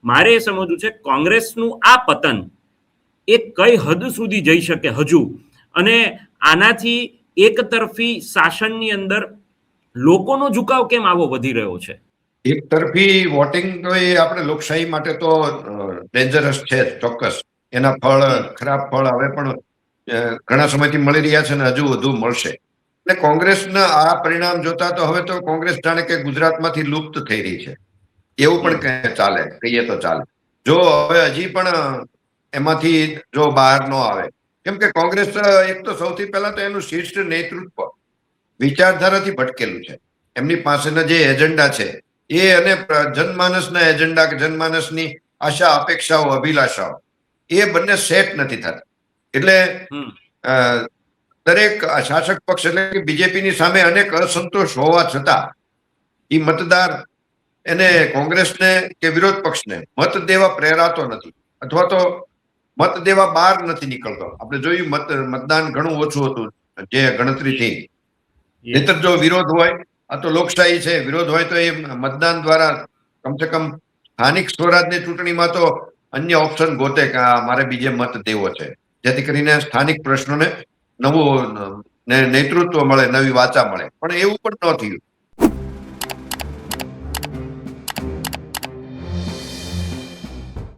મારે એ સમજવું છે કોંગ્રેસનું આ પતન એ કઈ હદ સુધી જઈ શકે હજુ, અને આનાથી એક તરફી શાસનની અંદર લોકોનો ઝુકાવ કેમ આવો વધી રહ્યો છે? એક તરફી વોટિંગ તો એ આપણે લોકશાહી માટે તો ડેન્જરસ છે ચોક્કસ. એના ફળ, ખરાબ ફળ હવે પણ ઘણા સમયથી મળી રહ્યા છે અને હજુ વધુ મળશે. એટલે કોંગ્રેસના આ પરિણામ જોતા તો હવે તો કોંગ્રેસ જાણે કે ગુજરાતમાંથી લુપ્ત થઈ રહી છે એવું પણ ચાલે, કહીએ તો ચાલે. જો હવે હજી પણ એમાંથી જો બહાર ન આવે, કેમ કે કોંગ્રેસ એક તો સૌથી પહેલા તો એનું શીર્ષ નેતૃત્વ વિચારધારાથી ભટકેલું છે. એમની પાસેના જે એજન્ડા છે એ અને જનમાનસના એજન્ડા કે જનમાનસની આશા, અપેક્ષાઓ, અભિલાષાઓ એ બંને સેટ નથી થતા. એટલે દરેક શાસક પક્ષ એટલે કે બીજેપીની સામે અનેક અસંતોષ હોવા છતાં એ મતદાર એને કોંગ્રેસને કે વિરોધ પક્ષને મત દેવા પ્રેરાતો નથી, અથવા તો મત દેવા બહાર નથી નીકળતો. આપણે જોયું મતદાન ઘણું ઓછું હતું જે ગણતરી થઈ. નહીતર જો વિરોધ હોય, આ તો લોકશાહી છે, વિરોધ હોય તો એ મતદાન દ્વારા કમસે કમ સ્થાનિક સ્વરાજની ચૂંટણીમાં તો અન્ય ઓપ્શન ગોતે કે મારે બીજે મત દેવો છે, જેથી કરીને સ્થાનિક પ્રશ્નોને નવું નેતૃત્વ મળે, નવી વાચા મળે. પણ એવું પણ ન થયું.